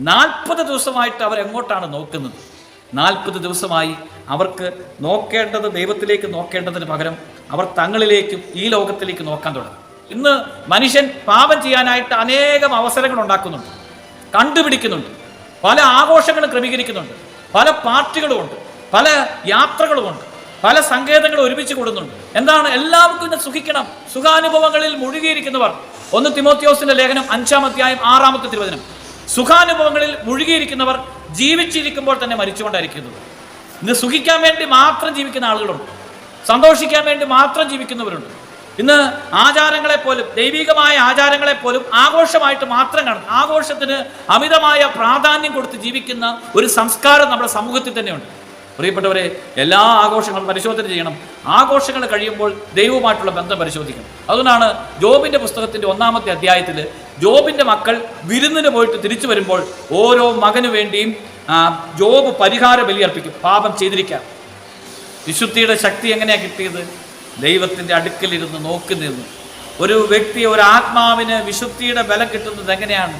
40 ദിവസമായിട്ട് അവരെങ്ങോട്ടാണ് നോക്കുന്നത്? 40 ദിവസമായി അവർക്ക് നോക്കേണ്ടത് ദൈവത്തിലേക്ക് നോക്കേണ്ടതിന് പകരം അവർ തങ്ങളിലേക്കും ഈ ലോകത്തിലേക്ക് നോക്കാൻ തുടങ്ങി. ഇന്ന് മനുഷ്യൻ പാപം ചെയ്യാനായിട്ട് അനേകം അവസരങ്ങൾ ഉണ്ടാക്കുന്നുണ്ട്, കണ്ടുപിടിക്കുന്നുണ്ട്, പല ആഘോഷങ്ങളും ക്രമീകരിക്കുന്നുണ്ട്, പല പാർട്ടികളുമുണ്ട്, പല യാത്രകളുമുണ്ട്, പല സങ്കേതങ്ങളും ഒരുമിച്ച് കൂടുന്നുണ്ട്. എന്താണ്? എല്ലാവർക്കും ഇന്ന് സുഖിക്കണം, സുഖാനുഭവങ്ങളിൽ മുഴുകിയിരിക്കുന്നവർ. 1 തിമോത്തിയോസിന്റെ ലേഖനം 5-ാം അധ്യായം 6-ാമത്തെ തിരുവചനം. സുഖാനുഭവങ്ങളിൽ മുഴുകിയിരിക്കുന്നവർ ജീവിച്ചിരിക്കുമ്പോൾ തന്നെ മരിച്ചുകൊണ്ടായിരിക്കുന്നത്. ഇന്ന് സുഖിക്കാൻ വേണ്ടി മാത്രം ജീവിക്കുന്ന ആളുകളുണ്ട്, സന്തോഷിക്കാൻ വേണ്ടി മാത്രം ജീവിക്കുന്നവരുണ്ട്. ഇന്ന് ആചാരങ്ങളെപ്പോലും, ദൈവികമായ ആചാരങ്ങളെപ്പോലും ആഘോഷമായിട്ട് മാത്രം കാണും. ആഘോഷത്തിന് അമിതമായ പ്രാധാന്യം കൊടുത്ത് ജീവിക്കുന്ന ഒരു സംസ്കാരം നമ്മുടെ സമൂഹത്തിൽ തന്നെയുണ്ട്. പ്രിയപ്പെട്ടവരെ, എല്ലാ ആഘോഷങ്ങളും പരിശോധന ചെയ്യണം. ആഘോഷങ്ങൾ കഴിയുമ്പോൾ ദൈവവുമായിട്ടുള്ള ബന്ധം പരിശോധിക്കണം. അതുകൊണ്ടാണ് ജോബിന്റെ പുസ്തകത്തിന്റെ 1-ാമത്തെ അധ്യായത്തിൽ ജോബിന്റെ മക്കൾ വിരുന്നിന് പോയിട്ട് തിരിച്ചു വരുമ്പോൾ ഓരോ മകനു വേണ്ടിയും ജോബ് പരിഹാര ബലിയർപ്പിക്കും, പാപം ചെയ്തിരിക്കാം. വിശുദ്ധിയുടെ ശക്തി എങ്ങനെയാണ് കിട്ടിയത്? ദൈവത്തിൻ്റെ അടുക്കലിരുന്ന് നോക്കുന്നിരുന്നു. ഒരു വ്യക്തി, ഒരു ആത്മാവിന് വിശുദ്ധിയുടെ ബലം കിട്ടുന്നത് എങ്ങനെയാണ്?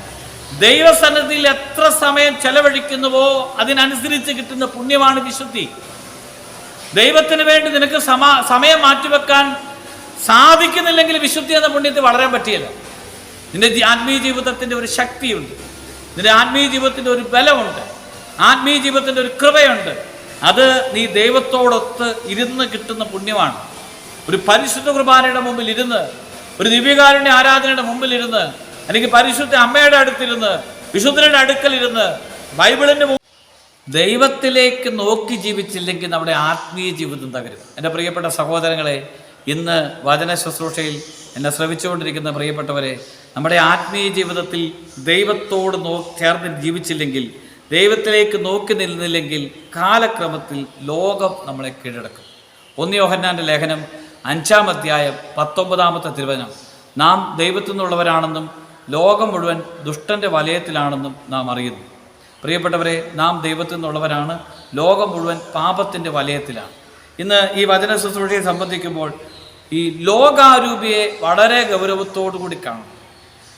ദൈവസന്നിധിയിൽ എത്ര സമയം ചെലവഴിക്കുന്നുവോ അതിനനുസരിച്ച് കിട്ടുന്ന പുണ്യമാണ് വിശുദ്ധി. ദൈവത്തിന് വേണ്ടി നിനക്ക് സമയം മാറ്റിവെക്കാൻ സാധിക്കുന്നില്ലെങ്കിൽ വിശുദ്ധി എന്ന പുണ്യത്തിൽ വളരാൻ പറ്റിയല്ല. നിന്റെ ആത്മീയ ജീവിതത്തിൻ്റെ ഒരു ശക്തിയുണ്ട്, നിന്റെ ആത്മീയ ജീവിതത്തിൻ്റെ ഒരു ബലമുണ്ട്, ആത്മീയ ജീവിതത്തിൻ്റെ ഒരു കൃപയുണ്ട്. അത് നീ ദൈവത്തോടൊത്ത് ഇരുന്ന് കിട്ടുന്ന പുണ്യമാണ്. ഒരു പരിശുദ്ധ കുർബാനയുടെ മുമ്പിൽ ഇരുന്ന്, ഒരു ദിവ്യകാരുണ്യ ആരാധനയുടെ മുമ്പിൽ ഇരുന്ന്, അല്ലെങ്കിൽ പരിശുദ്ധ അമ്മയുടെ അടുത്തിരുന്ന്, വിശുദ്ധരുടെ അടുക്കലിരുന്ന്, ബൈബിളിന്റെ ദൈവത്തിലേക്ക് നോക്കി ജീവിച്ചില്ലെങ്കിൽ നമ്മുടെ ആത്മീയ ജീവിതം തകരും. എൻ്റെ പ്രിയപ്പെട്ട സഹോദരങ്ങളെ, ഇന്ന് വചന ശുശ്രൂഷയിൽ എന്നെ ശ്രവിച്ചുകൊണ്ടിരിക്കുന്ന പ്രിയപ്പെട്ടവരെ, നമ്മുടെ ആത്മീയ ജീവിതത്തിൽ ദൈവത്തോട് ചേർന്ന് ജീവിച്ചില്ലെങ്കിൽ, ദൈവത്തിലേക്ക് നോക്കി നിന്നില്ലെങ്കിൽ കാലക്രമത്തിൽ ലോകം നമ്മളെ കീഴടക്കും. 1 യോഹന്നാന്റെ ലേഖനം 5-ാം അധ്യായം 19-ാമത്തെ തിരുവചനം. നാം ദൈവത്തിൽ നിന്നുള്ളവരാണെന്നും ലോകം മുഴുവൻ ദുഷ്ടൻ്റെ വലയത്തിലാണെന്നും നാം അറിയുന്നു. പ്രിയപ്പെട്ടവരെ, നാം ദൈവത്തിൽ നിന്നുള്ളവരാണ്, ലോകം മുഴുവൻ പാപത്തിൻ്റെ വലയത്തിലാണ്. ഇന്ന് ഈ വചന ശുശ്രൂഷയെ സംബന്ധിക്കുമ്പോൾ ഈ ലോകാരൂപിയെ വളരെ ഗൗരവത്തോടു കൂടി കാണും.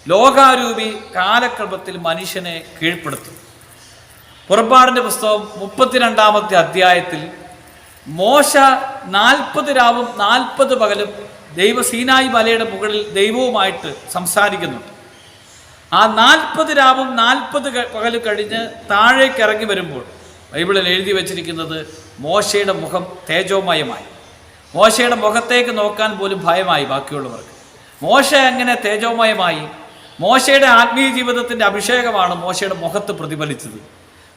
ലോകാരൂപി കാലക്രമത്തിൽ മനുഷ്യനെ കീഴ്പ്പെടുത്തും. പുറപ്പാടിൻ്റെ പുസ്തകം 32-ാമത്തെ അധ്യായത്തിൽ മോശ 40 രാവും 40 പകലും സീനായി മലയുടെ മുകളിൽ ദൈവവുമായിട്ട് സംസാരിക്കുന്നുണ്ട്. ആ 40 രാവും 40 പകലും കഴിഞ്ഞ് താഴേക്ക് ഇറങ്ങി വരുമ്പോൾ ബൈബിളിൽ എഴുതി വച്ചിരിക്കുന്നത് മോശയുടെ മുഖം തേജോമയമായി. മോശയുടെ മുഖത്തേക്ക് നോക്കാൻ പോലും ഭയമായി ബാക്കിയുള്ളവർക്ക്. മോശ എങ്ങനെ തേജോമയമായി? മോശയുടെ ആത്മീയ ജീവിതത്തിൻ്റെ അഭിഷേകമാണ് മോശയുടെ മുഖത്ത് പ്രതിഫലിച്ചത്.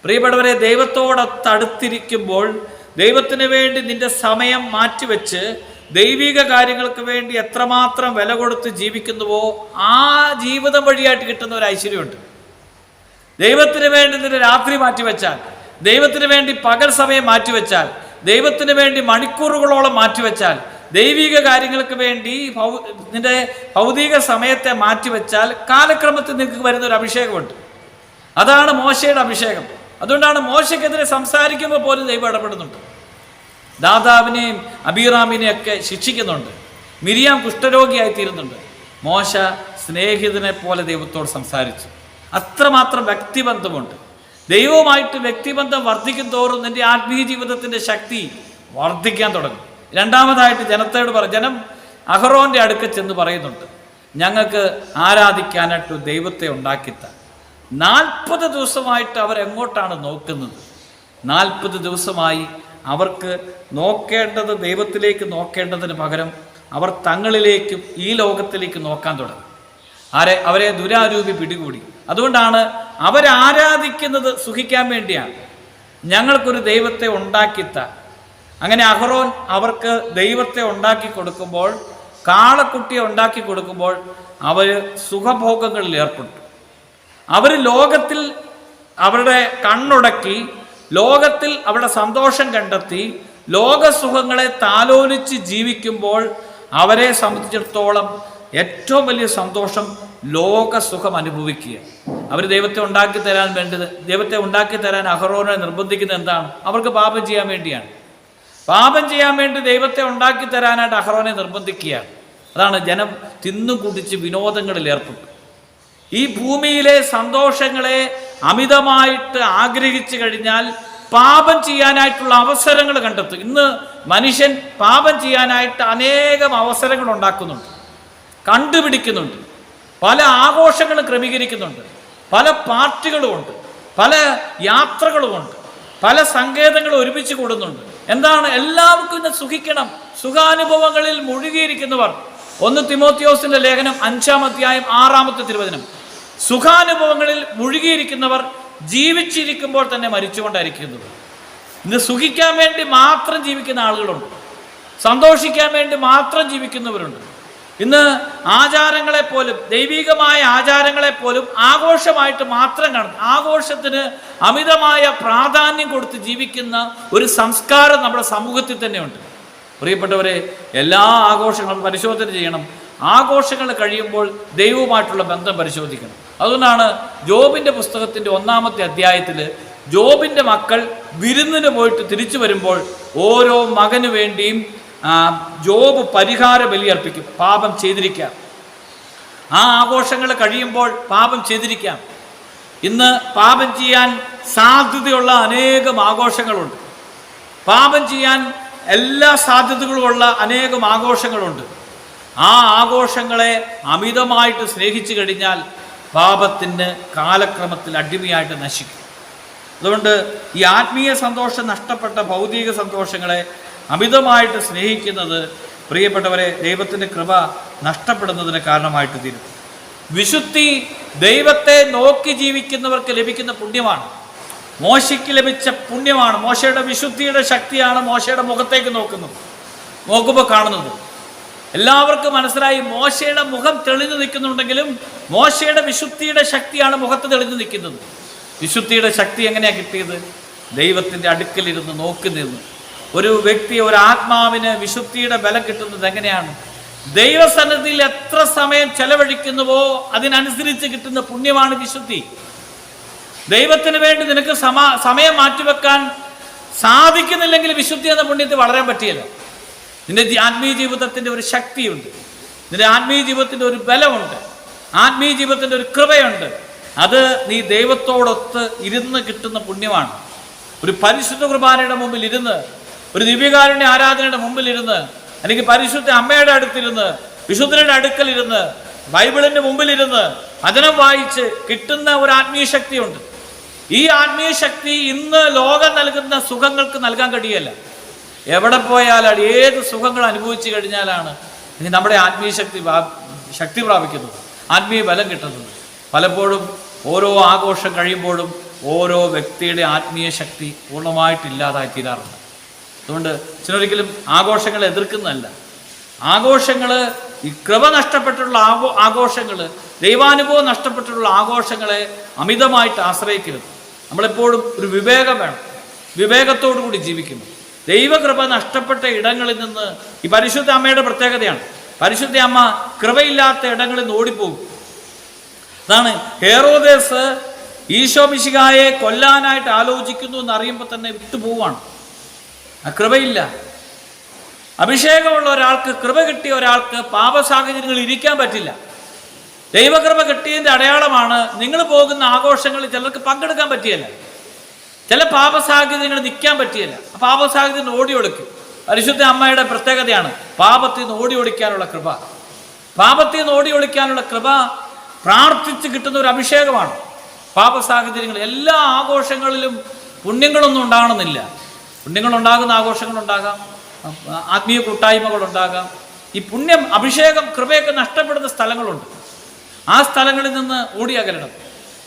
പ്രിയപ്പെട്ടവരെ, ദൈവത്തോടൊത്തടുത്തിരിക്കുമ്പോൾ, ദൈവത്തിന് വേണ്ടി നിന്റെ സമയം മാറ്റിവെച്ച് ദൈവിക കാര്യങ്ങൾക്ക് വേണ്ടി എത്രമാത്രം വില കൊടുത്ത് ജീവിക്കുന്നുവോ ആ ജീവിതം വഴിയായിട്ട് കിട്ടുന്ന ഒരു ഐശ്വര്യമുണ്ട്. ദൈവത്തിന് വേണ്ടി നിന്റെ രാത്രി മാറ്റിവെച്ചാൽ, ദൈവത്തിന് വേണ്ടി പകൽ സമയം മാറ്റിവെച്ചാൽ, ദൈവത്തിന് വേണ്ടി മണിക്കൂറുകളോളം മാറ്റിവെച്ചാൽ, ദൈവിക കാര്യങ്ങൾക്ക് വേണ്ടി നിന്റെ ഭൗതിക സമയത്തെ മാറ്റിവെച്ചാൽ കാലക്രമത്തിൽ നിനക്ക് വരുന്നൊരു അഭിഷേകമുണ്ട്. അതാണ് മോശയുടെ അഭിഷേകം. അതുകൊണ്ടാണ് മോശയ്ക്കെതിരെ സംസാരിക്കുമ്പോൾ പോലും ദൈവം ഇടപെടുന്നുണ്ട്. ദാദാവിനെയും അബീറാമിനെയും ഒക്കെ ശിക്ഷിക്കുന്നുണ്ട്. മിരിയാം കുഷ്ഠരോഗിയായി തീരുന്നുണ്ട്. മോശ സ്നേഹിതനെ പോലെ ദൈവത്തോട് സംസാരിച്ചു. അത്രമാത്രം വ്യക്തിബന്ധമുണ്ട്. ദൈവവുമായിട്ട് വ്യക്തിബന്ധം വർദ്ധിക്കും തോറും നിന്റെ ആത്മീയ ജീവിതത്തിൻ്റെ ശക്തി വർദ്ധിക്കാൻ തുടങ്ങും. രണ്ടാമതായിട്ട് ജനത്തോട് ജനം അഹറോന്റെ അടുക്ക ചെന്ന് പറയുന്നുണ്ട്, ഞങ്ങൾക്ക് ആരാധിക്കാനായിട്ട് ദൈവത്തെ ഉണ്ടാക്കിത്ത. 40 ദിവസമായിട്ട് അവരെങ്ങോട്ടാണ് നോക്കുന്നത്? 40 ദിവസമായി അവർക്ക് നോക്കേണ്ടത് ദൈവത്തിലേക്ക് നോക്കേണ്ടതിന് പകരം അവർ തങ്ങളിലേക്കും ഈ ലോകത്തിലേക്ക് നോക്കാൻ തുടങ്ങി. അവരെ ദുരാരൂപി പിടികൂടി. അതുകൊണ്ടാണ് അവരാരാധിക്കുന്നത് സുഖിക്കാൻ വേണ്ടിയാണ്. ഞങ്ങൾക്കൊരു ദൈവത്തെ ഉണ്ടാക്കിത്ത. അങ്ങനെ അഹറോൻ അവർക്ക് ദൈവത്തെ ഉണ്ടാക്കി കൊടുക്കുമ്പോൾ, കാളക്കുട്ടിയെ ഉണ്ടാക്കി കൊടുക്കുമ്പോൾ അവർ സുഖഭോഗങ്ങളിൽ ഏർപ്പെട്ടു. അവർ ലോകത്തിൽ അവരുടെ കണ്ണുടക്കി, ലോകത്തിൽ അവരുടെ സന്തോഷം കണ്ടെത്തി, ലോകസുഖങ്ങളെ താലോലിച്ച് ജീവിക്കുമ്പോൾ അവരെ സംബന്ധിച്ചിടത്തോളം ഏറ്റവും വലിയ സന്തോഷം ലോകസുഖം അനുഭവിക്കുക. അവർ ദൈവത്തെ ഉണ്ടാക്കി തരാൻ വേണ്ടത്, ദൈവത്തെ ഉണ്ടാക്കി തരാൻ അഹറോനെ നിർബന്ധിക്കുന്നത് എന്താണ്? അവർക്ക് പാപം ചെയ്യാൻ വേണ്ടിയാണ്. പാപം ചെയ്യാൻ വേണ്ടി ദൈവത്തെ ഉണ്ടാക്കി തരാനായിട്ട് അഹറോനെ നിർബന്ധിക്കുകയാണ്. അതാണ് ജനം തിന്നു കുടിച്ച് വിനോദങ്ങളിൽ ഏർപ്പെട്ടു. ഈ ഭൂമിയിലെ സന്തോഷങ്ങളെ അമിതമായിട്ട് ആഗ്രഹിച്ചു കഴിഞ്ഞാൽ പാപം ചെയ്യാനായിട്ടുള്ള അവസരങ്ങൾ കണ്ടെത്തും. ഇന്ന് മനുഷ്യൻ പാപം ചെയ്യാനായിട്ട് അനേകം അവസരങ്ങൾ ഉണ്ടാക്കുന്നുണ്ട്, കണ്ടുപിടിക്കുന്നുണ്ട്, പല ആഘോഷങ്ങളും ക്രമീകരിക്കുന്നുണ്ട്, പല പാർട്ടികളുമുണ്ട്, പല യാത്രകളുമുണ്ട്, പല സങ്കേതങ്ങളും ഒരുമിച്ച് കൂടുന്നുണ്ട്. എന്താണ്? എല്ലാവർക്കും ഇന്ന് സുഖിക്കണം. സുഖാനുഭവങ്ങളിൽ മുഴുകിയിരിക്കുന്നവർ, 1 തിമോത്തിയോസിന്റെ ലേഖനം 5-ാം അധ്യായം 6-ാമത്തെ തിരുവചനം, സുഖാനുഭവങ്ങളിൽ മുഴുകിയിരിക്കുന്നവർ ജീവിച്ചിരിക്കുമ്പോൾ തന്നെ മരിച്ചുകൊണ്ടായിരിക്കുന്നത്. ഇന്ന് സുഖിക്കാൻ വേണ്ടി മാത്രം ജീവിക്കുന്ന ആളുകളുണ്ട്, സന്തോഷിക്കാൻ വേണ്ടി മാത്രം ജീവിക്കുന്നവരുണ്ട്. ഇന്ന് ആചാരങ്ങളെപ്പോലും, ദൈവികമായ ആചാരങ്ങളെപ്പോലും ആഘോഷമായിട്ട് മാത്രം കാണുന്നു. ആഘോഷത്തിന് അമിതമായ പ്രാധാന്യം കൊടുത്ത് ജീവിക്കുന്ന ഒരു സംസ്കാരം നമ്മുടെ സമൂഹത്തിൽ തന്നെയുണ്ട്. പ്രിയപ്പെട്ടവരെ, എല്ലാ ആഘോഷങ്ങളും പരിശോധന ചെയ്യണം. ആഘോഷങ്ങൾ കഴിയുമ്പോൾ ദൈവവുമായിട്ടുള്ള ബന്ധം പരിശോധിക്കണം. അതുകൊണ്ടാണ് ജോബിൻ്റെ പുസ്തകത്തിൻ്റെ 1-ാമത്തെ അധ്യായത്തിൽ ജോബിൻ്റെ മക്കൾ വിരുന്നിന് പോയിട്ട് തിരിച്ചു വരുമ്പോൾ ഓരോ മകന് വേണ്ടിയും ജോബ് പരിഹാര ബലിയർപ്പിക്കും. പാപം ചെയ്തിരിക്കാം, ആ ആഘോഷങ്ങൾ കഴിയുമ്പോൾ പാപം ചെയ്തിരിക്കാം. ഇന്ന് പാപം ചെയ്യാൻ സാധ്യതയുള്ള അനേകം ആഘോഷങ്ങളുണ്ട്, പാപം ചെയ്യാൻ എല്ലാ സാധ്യതകളുമുള്ള അനേകം ആഘോഷങ്ങളുണ്ട്. ആ ആഘോഷങ്ങളെ അമിതമായിട്ട് സ്നേഹിച്ചു കഴിഞ്ഞാൽ പാപത്തിന് കാലക്രമത്തിൽ അടിമയായിട്ട് നശിക്കും. അതുകൊണ്ട് ഈ ആത്മീയ സന്തോഷം നഷ്ടപ്പെട്ട ഭൗതിക സന്തോഷങ്ങളെ അമിതമായിട്ട് സ്നേഹിക്കുന്നത്, പ്രിയപ്പെട്ടവരെ, ദൈവത്തിൻ്റെ കൃപ നഷ്ടപ്പെടുന്നതിന് കാരണമായിട്ട് തീരും. വിശുദ്ധി ദൈവത്തെ നോക്കി ജീവിക്കുന്നവർക്ക് ലഭിക്കുന്ന പുണ്യമാണ്. മോശയ്ക്ക് ലഭിച്ച പുണ്യമാണ്. മോശയുടെ വിശുദ്ധിയുടെ ശക്തിയാണ് മോശയുടെ മുഖത്തേക്ക് നോക്കുമ്പോൾ കാണുന്നത്. എല്ലാവർക്കും മനസ്സിലായി, മോശയുടെ മുഖം തെളിഞ്ഞു നിൽക്കുന്നുണ്ടെങ്കിലും മോശയുടെ വിശുദ്ധിയുടെ ശക്തിയാണ് മുഖത്ത് തെളിഞ്ഞു നിൽക്കുന്നത്. വിശുദ്ധിയുടെ ശക്തി എങ്ങനെയാണ് കിട്ടിയത്? ദൈവത്തിൻ്റെ അടുക്കലിരുന്ന് നോക്കി നിന്ന്. ഒരു വ്യക്തി, ഒരു ആത്മാവിന് വിശുദ്ധിയുടെ ബലം കിട്ടുന്നത് എങ്ങനെയാണ്? ദൈവസന്നിധിയിൽ എത്ര സമയം ചെലവഴിക്കുന്നുവോ അതിനനുസരിച്ച് കിട്ടുന്ന പുണ്യമാണ് വിശുദ്ധി. ദൈവത്തിന് വേണ്ടി നിനക്ക് സമയം മാറ്റിവെക്കാൻ സാധിക്കുന്നില്ലെങ്കിൽ വിശുദ്ധി എന്ന പുണ്യത്തിൽ വളരാൻ പറ്റിയല്ല. നിന്റെ ആത്മീയ ജീവിതത്തിൻ്റെ ഒരു ശക്തിയുണ്ട്, നിന്റെ ആത്മീയ ജീവിതത്തിൻ്റെ ഒരു ബലമുണ്ട്, ആത്മീയ ജീവിതത്തിൻ്റെ ഒരു കൃപയുണ്ട്. അത് നീ ദൈവത്തോടൊത്ത് ഇരുന്ന് കിട്ടുന്ന പുണ്യമാണ്. ഒരു പരിശുദ്ധ കുർബാനയുടെ മുമ്പിൽ ഇരുന്ന്, ഒരു ദിവ്യകാരുണ്യ ആരാധനയുടെ മുമ്പിൽ ഇരുന്ന്, അല്ലെങ്കിൽ പരിശുദ്ധ അമ്മയുടെ അടുത്തിരുന്ന്, വിശുദ്ധരുടെ അടുക്കലിരുന്ന്, ബൈബിളിൻ്റെ മുമ്പിലിരുന്ന് വചനം വായിച്ച് കിട്ടുന്ന ഒരു ആത്മീയ ശക്തിയുണ്ട്. ഈ ആത്മീയ ശക്തി ഇന്ന് ലോകം നൽകുന്ന സുഖങ്ങൾക്ക് നൽകാൻ കഴിയല്ല. എവിടെ പോയാലാണ്, ഏത് സുഖങ്ങൾ അനുഭവിച്ചു കഴിഞ്ഞാലാണ് നമ്മുടെ ആത്മീയ ശക്തി പ്രാപിക്കുന്നത്, ആത്മീയ ബലം കിട്ടുന്നത്. പലപ്പോഴും ഓരോ ആഘോഷം കഴിയുമ്പോഴും ഓരോ വ്യക്തിയുടെ ആത്മീയ ശക്തി പൂർണ്ണമായിട്ടില്ലാതായി തീരാറുണ്ട്. അതുകൊണ്ട് ചിലൊരിക്കലും ആഘോഷങ്ങളെ എതിർക്കുന്നതല്ല. ആഘോഷങ്ങൾ, ഈ കൃപ നഷ്ടപ്പെട്ടുള്ള ആഘോഷങ്ങൾ, ദൈവാനുഭവം നഷ്ടപ്പെട്ടുള്ള ആഘോഷങ്ങളെ അമിതമായിട്ട് ആശ്രയിക്കരുത്. നമ്മളെപ്പോഴും ഒരു വിവേകം വേണം, വിവേകത്തോടു കൂടി ജീവിക്കുന്നു. ദൈവകൃപ നഷ്ടപ്പെട്ട ഇടങ്ങളിൽ നിന്ന്, ഈ പരിശുദ്ധ അമ്മയുടെ പ്രത്യേകതയാണ്, പരിശുദ്ധ അമ്മ കൃപയില്ലാത്ത ഇടങ്ങളിൽ നിന്ന് ഓടിപ്പോകും. അതാണ് ഹെറോദേസ് ഈശോ മിശിഹായെ കൊല്ലാനായിട്ട് ആലോചിക്കുന്നു എന്ന് അറിയുമ്പോൾ തന്നെ വിട്ടുപോവാണ്. ആ കൃപയില്ല. അഭിഷേകമുള്ള ഒരാൾക്ക്, കൃപ കിട്ടിയ ഒരാൾക്ക് പാപസാഹചര്യങ്ങളിൽ ഇരിക്കാൻ പറ്റില്ല. ദൈവകൃപ കിട്ടിയതിൻ്റെ അടയാളമാണ് നിങ്ങൾ പോകുന്ന ആഘോഷങ്ങളിൽ ചിലർക്ക് പങ്കെടുക്കാൻ പറ്റിയല്ല, ചില പാപസാഹചര്യങ്ങൾ നിൽക്കാൻ പറ്റിയല്ല. ആ പാപസാഹചര്യം ഓടിയൊടുക്കും. പരിശുദ്ധ അമ്മയുടെ പ്രത്യേകതയാണ് പാപത്തിൽ നിന്ന് ഓടിയൊടിക്കാനുള്ള കൃപ. പാപത്തിൽ നിന്ന് ഓടിയൊടിക്കാനുള്ള കൃപ പ്രാർത്ഥിച്ച് കിട്ടുന്ന ഒരു അഭിഷേകമാണ്. പാപസാഹചര്യങ്ങൾ, എല്ലാ ആഘോഷങ്ങളിലും പുണ്യങ്ങളൊന്നും ഉണ്ടാകണമെന്നില്ല. പുണ്യങ്ങളുണ്ടാകുന്ന ആഘോഷങ്ങളുണ്ടാകാം, ആത്മീയ കൂട്ടായ്മകളുണ്ടാകാം. ഈ പുണ്യം, അഭിഷേകം, കൃപയൊക്കെ നഷ്ടപ്പെടുന്ന സ്ഥലങ്ങളുണ്ട്. ആ സ്ഥലങ്ങളിൽ നിന്ന് ഓടിയകരണം.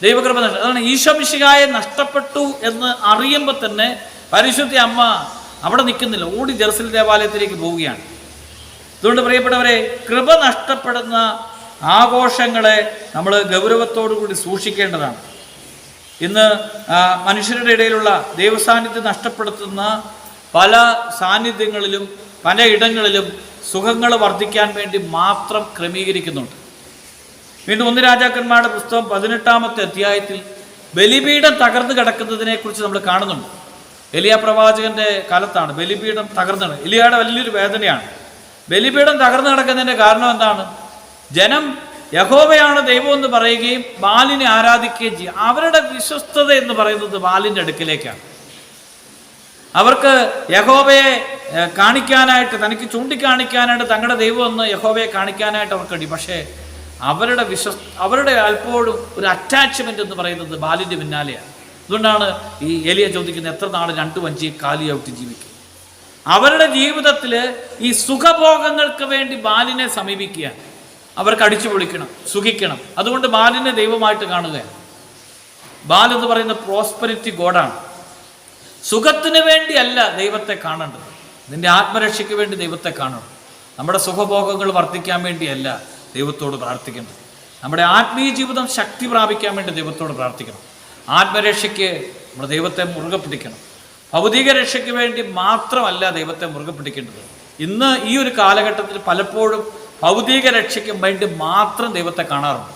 ദൈവകൃപ അതാണ് ഈശോ മിശിഹായെ നഷ്ടപ്പെട്ടു എന്ന് അറിയുമ്പോൾ തന്നെ പരിശുദ്ധ അമ്മ അവിടെ നിൽക്കുന്നില്ല, ഓടി ജെറുസലേം ദേവാലയത്തിലേക്ക് പോവുകയാണ്. അതുകൊണ്ട് പ്രിയപ്പെട്ടവരെ, കൃപ നഷ്ടപ്പെടുന്ന ആഘോഷങ്ങളെ നമ്മൾ ഗൗരവത്തോടു കൂടി സൂക്ഷിക്കേണ്ടതാണ്. ഇന്ന് മനുഷ്യരുടെ ഇടയിലുള്ള ദൈവസാന്നിധ്യം നഷ്ടപ്പെടുത്തുന്ന പല സാന്നിധ്യങ്ങളിലും പല ഇടങ്ങളിലും സുഖങ്ങൾ വർദ്ധിക്കാൻ വേണ്ടി മാത്രം ക്രമീകരിക്കുന്നുണ്ട്. വീണ്ടും 1 രാജാക്കന്മാരുടെ പുസ്തകം 18-ാമത്തെ അധ്യായത്തിൽ ബലിപീഠം തകർന്നു കിടക്കുന്നതിനെ കുറിച്ച് നമ്മൾ കാണുന്നുണ്ട്. എലിയ പ്രവാചകന്റെ കാലത്താണ് ബലിപീഠം തകർന്നത്. എലിയയുടെ വലിയൊരു വേദനയാണ്. ബലിപീഠം തകർന്നു കിടക്കുന്നതിൻ്റെ കാരണം എന്താണ്? ജനം യഹോവയാണ് ദൈവം എന്ന് പറയുകയും ബാലിനെ ആരാധിക്കുകയും ചെയ്യും. അവരുടെ വിശ്വസ്തത എന്ന് പറയുന്നത് ബാലിൻ്റെ അടുക്കിലേക്കാണ്. അവർക്ക് യഹോവയെ കാണിക്കാനായിട്ട്, തനിക്ക് ചൂണ്ടിക്കാണിക്കാനായിട്ട് തങ്ങളുടെ ദൈവം എന്ന് യഹോവയെ കാണിക്കാനായിട്ട് അവർക്ക് കഴിയും. പക്ഷേ അവരുടെ അല്പോഴും ഒരു അറ്റാച്ച്മെന്റ് എന്ന് പറയുന്നത് ബാലിൻ്റെ പിന്നാലെയാണ്. അതുകൊണ്ടാണ് ഈ ഏലിയ ചോദിക്കുന്നത്, എത്ര നാൾ 2 വഞ്ചിയും കാലിയായിട്ട് ജീവിക്കും? അവരുടെ ജീവിതത്തിൽ ഈ സുഖഭോഗങ്ങൾക്ക് വേണ്ടി ബാലിനെ സമീപിക്കുകയാണ്. അവർക്ക് അടിച്ചു പൊളിക്കണം, സുഖിക്കണം. അതുകൊണ്ട് ബാലിനെ ദൈവമായിട്ട് കാണുകയാണ്. ബാൽ എന്ന് പറയുന്ന പ്രോസ്പെരിറ്റി ഗോഡാണ്. സുഖത്തിന് വേണ്ടിയല്ല ദൈവത്തെ കാണേണ്ടത്, നിന്റെ ആത്മരക്ഷയ്ക്ക് വേണ്ടി ദൈവത്തെ കാണണം. നമ്മുടെ സുഖഭോഗങ്ങൾ വർദ്ധിക്കാൻ വേണ്ടിയല്ല ദൈവത്തോട് പ്രാർത്ഥിക്കേണ്ടത്. നമ്മുടെ ആത്മീയ ജീവിതം ശക്തി പ്രാപിക്കാൻ വേണ്ടി ദൈവത്തോട് പ്രാർത്ഥിക്കണം. ആത്മരക്ഷയ്ക്ക് നമ്മൾ ദൈവത്തെ മുറുകെ പിടിക്കണം. ഭൗതിക രക്ഷയ്ക്ക് വേണ്ടി മാത്രമല്ല ദൈവത്തെ മുറുകെ പിടിക്കേണ്ടത്. ഇന്ന് ഈ ഒരു കാലഘട്ടത്തിൽ പലപ്പോഴും ഭൗതിക രക്ഷയ്ക്ക് വേണ്ടി മാത്രം ദൈവത്തെ കാണാറുണ്ട്.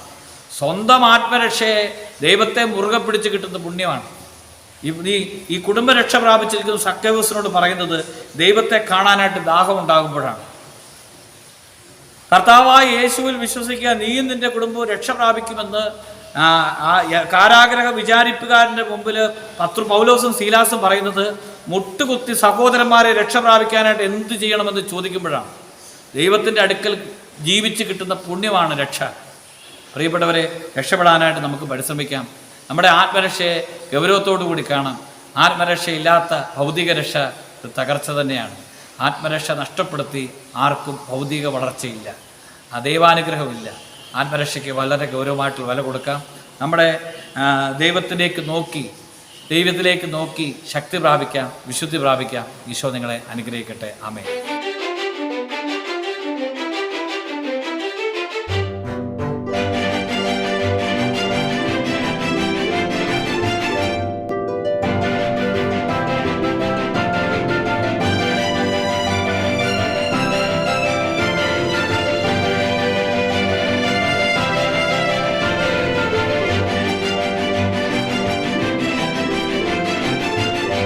സ്വന്തം ആത്മരക്ഷയെ ദൈവത്തെ മുറുകെ പിടിച്ച് കിട്ടുന്ന പുണ്യമാണ്. ഈ കുടുംബരക്ഷ പ്രാപിച്ചിരിക്കുന്ന സക്കേവൂസിനോട് പറയുന്നത് ദൈവത്തെ കാണാനായിട്ട് ദാഹമുണ്ടാകുമ്പോഴാണ്. കർത്താവായ യേശുവിൽ വിശ്വസിക്കുക, നീയും നിന്റെ കുടുംബവും രക്ഷ പ്രാപിക്കുമെന്ന് കാരാഗ്രഹ വിചാരിപ്പുകാരൻ്റെ മുമ്പിൽ പൗലോസും സീലാസും പറയുന്നത് മുട്ടുകുത്തി സഹോദരന്മാരെ രക്ഷ പ്രാപിക്കാനായിട്ട് എന്ത് ചെയ്യണമെന്ന് ചോദിക്കുമ്പോഴാണ്. ദൈവത്തിൻ്റെ അടുക്കൽ ജീവിച്ച് കിട്ടുന്ന പുണ്യമാണ് രക്ഷ. പ്രിയപ്പെട്ടവരെ, രക്ഷപ്പെടാനായിട്ട് നമുക്ക് പരിശ്രമിക്കാം. നമ്മുടെ ആത്മരക്ഷയെ ഗൗരവത്തോടു കൂടി കാണാം. ആത്മരക്ഷയില്ലാത്ത ഭൗതിക രക്ഷ തകർച്ച തന്നെയാണ്. ആത്മരക്ഷ നഷ്ടപ്പെടുത്തി ആർക്കും ഭൗതിക വളർച്ചയില്ല, ദൈവാനുഗ്രഹമില്ല. ആത്മരക്ഷയ്ക്ക് വളരെ ഗൗരവമായിട്ടുള്ള വില കൊടുക്കാം. നമ്മുടെ ദൈവത്തിലേക്ക് നോക്കി ശക്തി പ്രാപിക്കാം, വിശുദ്ധി പ്രാപിക്കാം. ഈശോ നിങ്ങളെ അനുഗ്രഹിക്കട്ടെ. ആമേൻ.